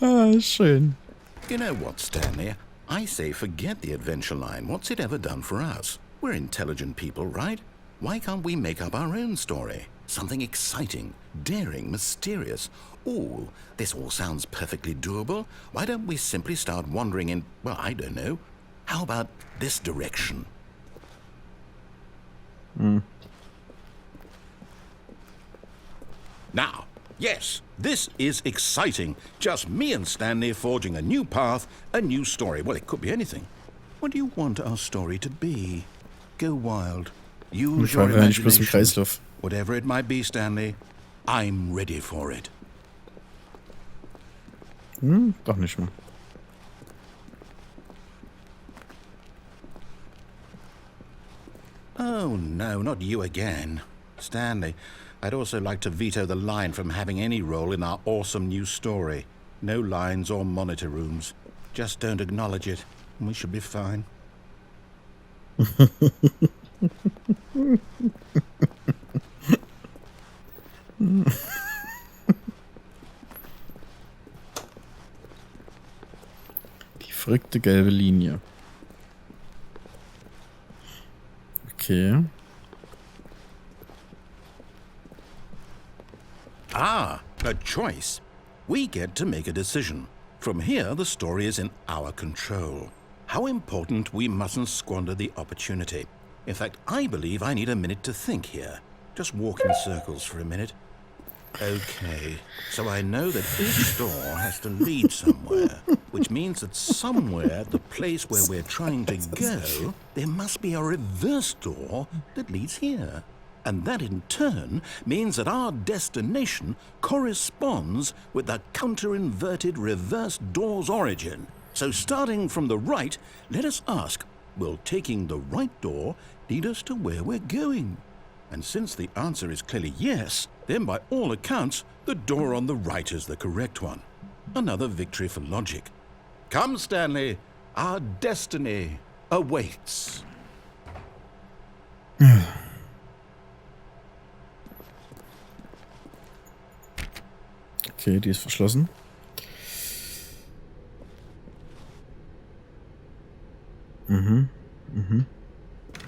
Ah, schön. You know what, Stanley? I say forget the adventure line. What's it ever done for us? We're intelligent people, right? Why can't we make up our own story? Something exciting, daring, mysterious. Oh, this all sounds perfectly doable. Why don't we simply start wandering in, well, I don't know. How about this direction? Now, yes, this is exciting. Just me and Stanley forging a new path, a new story. Well, it could be anything. What do you want our story to be? Go wild. Use your imagination. Whatever it might be, Stanley, I'm ready for it. Doch nicht mal. Oh, no, not you again. Stanley, I'd also like to veto the line from having any role in our awesome new story. No lines or monitor rooms. Just don't acknowledge it, and we should be fine. Die verrückte gelbe Linie. Okay. Ah, a choice. We get to make a decision. From here, the story is in our control. How important we mustn't squander the opportunity. In fact, I believe I need a minute to think here. Just walk in circles for a minute. Okay, so I know that each door has to lead somewhere, which means that somewhere, the place where we're trying to go, there must be a reverse door that leads here. And that in turn means that our destination corresponds with the counter-inverted reverse door's origin. So starting from the right, let us ask, will taking the right door lead us to where we're going? And since the answer is clearly yes, then by all accounts, the door on the right is the correct one. Another victory for logic. Come, Stanley, our destiny awaits. Okay, die ist verschlossen.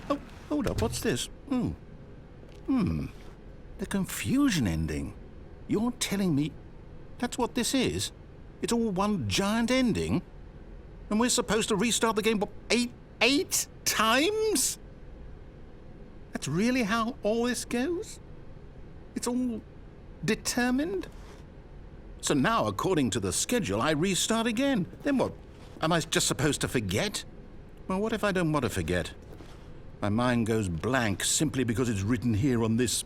Oh, hold up, what's this? The confusion ending. You're telling me that's what this is? It's all one giant ending? And we're supposed to restart the game, what, eight times? That's really how all this goes? It's all determined? So now, according to the schedule, I restart again. Then what? Am I just supposed to forget? Well, what if I don't want to forget? My mind goes blank simply because it's written here on this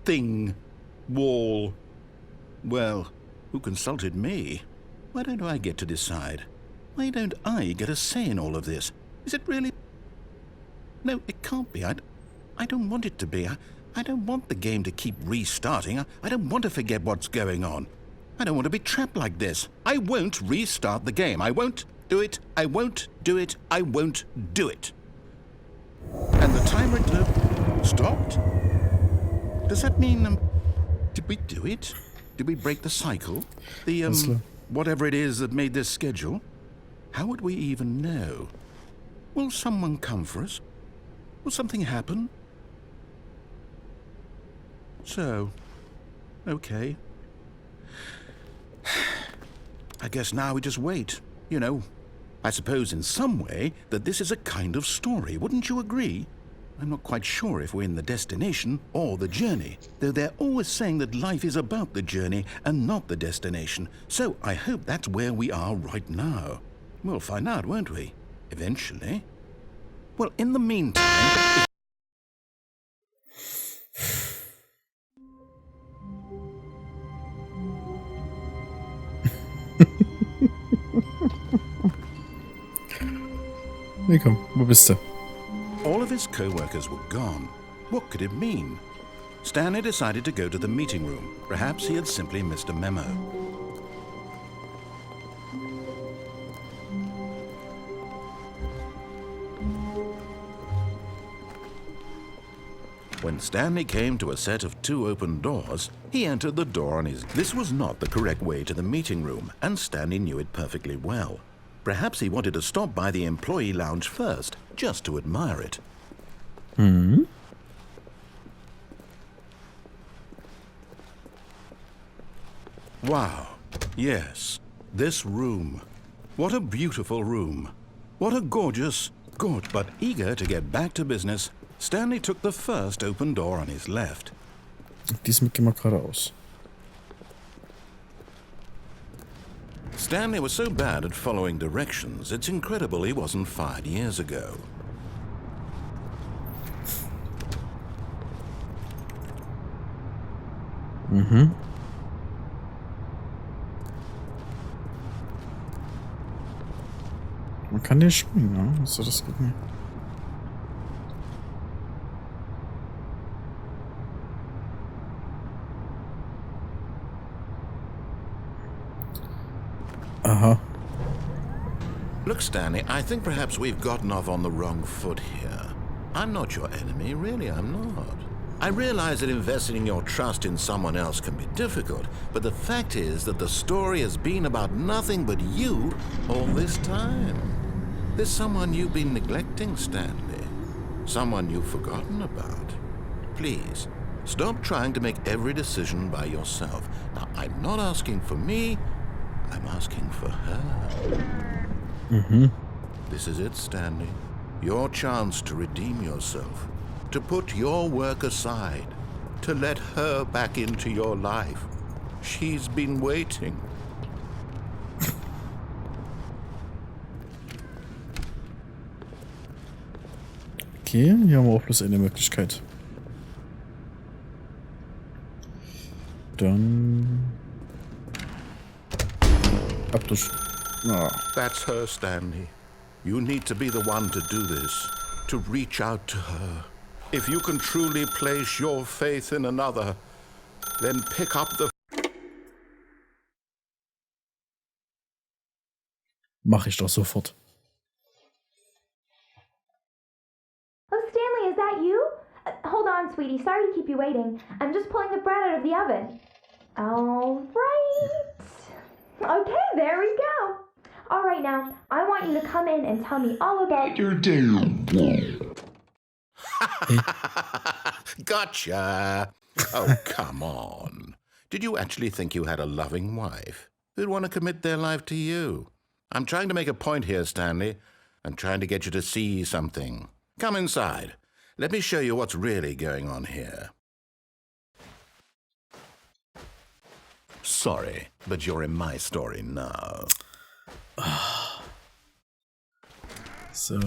thing, wall. Well, who consulted me? Why don't I get to decide? Why don't I get a say in all of this? Is it really? No, it can't be. I don't want it to be. I don't want the game to keep restarting. I don't want to forget what's going on. I don't want to be trapped like this. I won't restart the game. I won't do it. I won't do it. I won't do it. And the timer stopped? Does that mean, did we do it? Did we break the cycle? The, whatever it is that made this schedule? How would we even know? Will someone come for us? Will something happen? So, okay. I guess now we just wait, you know. I suppose in some way that this is a kind of story, wouldn't you agree? I'm not quite sure if we're in the destination or the journey, though they're always saying that life is about the journey and not the destination. So I hope that's where we are right now. We'll find out, won't we? Eventually. Well, in the meantime... Nee, komm, wo bist du? All of his co-workers were gone. What could it mean? Stanley decided to go to the meeting room. Perhaps he had simply missed a memo. When Stanley came to a set of 2 open doors, he entered the door on his... This was not the correct way to the meeting room, and Stanley knew it perfectly well. Perhaps he wanted to stop by the employee lounge first, just to admire it. Wow. Yes. This room. What a beautiful room. What a gorgeous... But eager to get back to business, Stanley took the first open door on his left. Diesmal gehen wir geradeaus. Stanley was so bad at following directions, it's incredible he wasn't fired years ago. Man kann hier springen, ne? Also das geht nicht. Aha. Look, Stanley, I think perhaps we've gotten off on the wrong foot here. I'm not your enemy, really, I'm not. I realize that investing your trust in someone else can be difficult, but the fact is that the story has been about nothing but you all this time. There's someone you've been neglecting, Stanley. Someone you've forgotten about. Please, stop trying to make every decision by yourself. Now, I'm not asking for me, I'm asking for her. This is it, Stanley. Your chance to redeem yourself. To put your work aside. To let her back into your life. She's been waiting. Okay, hier haben wir auch bloß eine Möglichkeit. Dann... Ab durch... Ah. That's her, Stanley. You need to be the one to do this. To reach out to her. If you can truly place your faith in another, then pick up the... Mach ich doch sofort. Oh, Stanley, is that you? Hold on, sweetie. Sorry to keep you waiting. I'm just pulling the bread out of the oven. All right. Okay, there we go. All right, now, I want you to come in and tell me all about your day. Gotcha. Oh, come on. Did you actually think you had a loving wife who'd want to commit their life to you? I'm trying to make a point here, Stanley. I'm trying to get you to see something. Come inside. Let me show you what's really going on here. Sorry, but you're in my story now. So.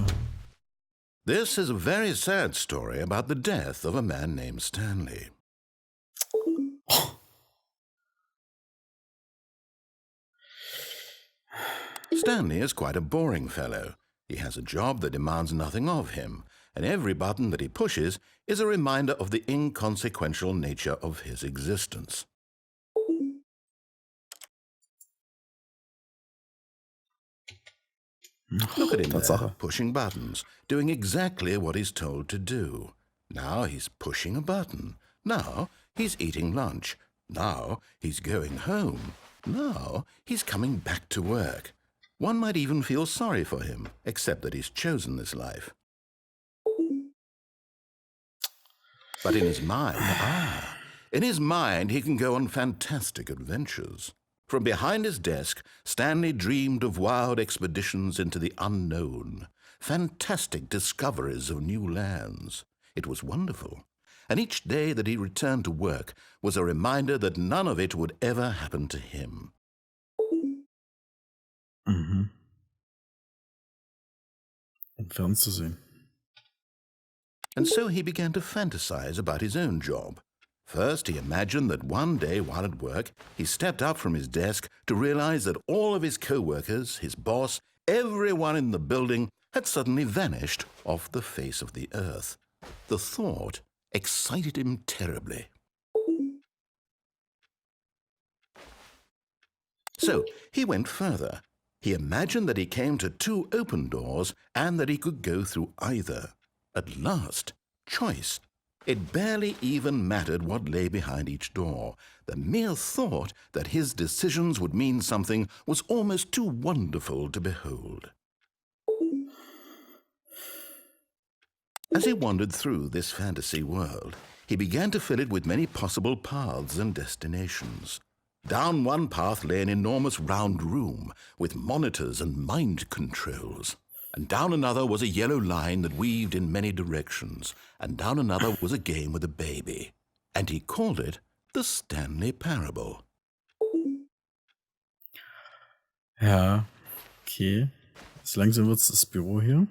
This is a very sad story about the death of a man named Stanley. Stanley is quite a boring fellow. He has a job that demands nothing of him, and every button that he pushes is a reminder of the inconsequential nature of his existence. Look at him there, pushing buttons, doing exactly what he's told to do. Now he's pushing a button. Now he's eating lunch. Now he's going home. Now he's coming back to work. One might even feel sorry for him, except that he's chosen this life. But in his mind, he can go on fantastic adventures. From behind his desk, Stanley dreamed of wild expeditions into the unknown, fantastic discoveries of new lands. It was wonderful, and each day that he returned to work was a reminder that none of it would ever happen to him. Entfernt zu sehen. And so he began to fantasize about his own job. First, he imagined that one day while at work, he stepped up from his desk to realize that all of his co-workers, his boss, everyone in the building had suddenly vanished off the face of the earth. The thought excited him terribly. So he went further. He imagined that he came to 2 open doors and that he could go through either. At last, choice. It barely even mattered what lay behind each door. The mere thought that his decisions would mean something was almost too wonderful to behold. As he wandered through this fantasy world, he began to fill it with many possible paths and destinations. Down one path lay an enormous round room with monitors and mind controls. And down another was a yellow line that weaved in many directions. And down another was a game with a baby. And he called it the Stanley Parable. Ja, okay. So langsam wird's das Büro hier.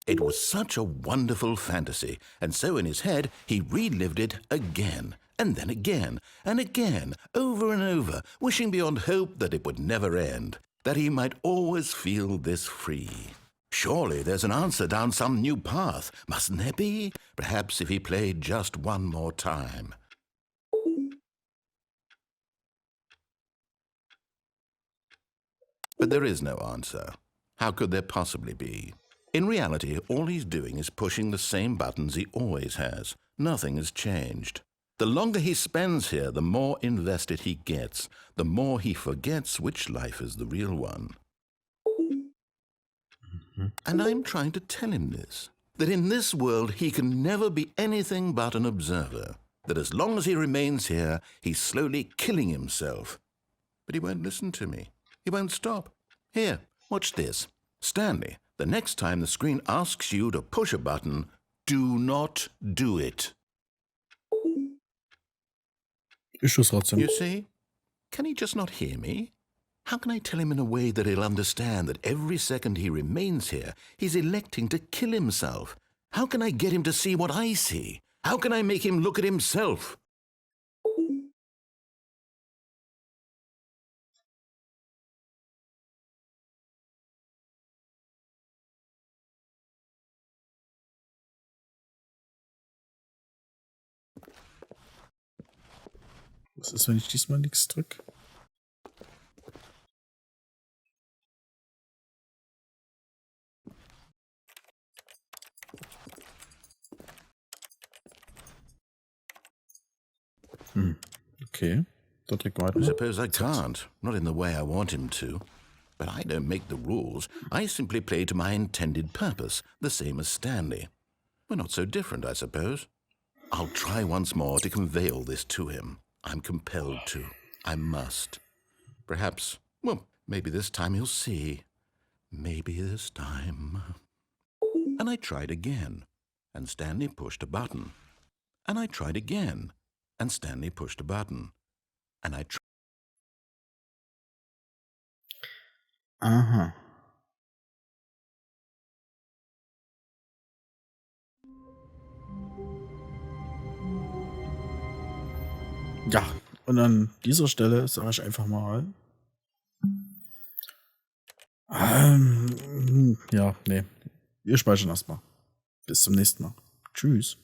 It was such a wonderful fantasy, and so in his head he relived it again, and then again, and again, over and over, wishing beyond hope that it would never end, that he might always feel this free. Surely there's an answer down some new path, mustn't there be? Perhaps if he played just one more time. But there is no answer. How could there possibly be? In reality, all he's doing is pushing the same buttons he always has. Nothing has changed. The longer he spends here, the more invested he gets, the more he forgets which life is the real one. And I'm trying to tell him this, that in this world he can never be anything but an observer, that as long as he remains here, he's slowly killing himself. But he won't listen to me. He won't stop. Here, watch this. Stanley, the next time the screen asks you to push a button, do not do it. Ich schuss trotzdem. You see? Can he just not hear me? How can I tell him in a way that he'll understand that every second he remains here, he's electing to kill himself? How can I get him to see what I see? How can I make him look at himself? Was ist, wenn ich diesmal nichts drücke? Okay. Da drück I weiter. suppose I can't, not in the way I want him to. But I don't make the rules. I simply play to my intended purpose, the same as Stanley. We're not so different, I suppose. I'll try once more to convey all this to him. I'm compelled to. I must. Perhaps, well, maybe this time he'll see. Maybe this time. And I tried again, and Stanley pushed a button. And I tried again, and Stanley pushed a button. And I tried. Aha. Ja, und an dieser Stelle sage ich einfach mal. Ja, nee. Wir speichern erstmal. Bis zum nächsten Mal. Tschüss.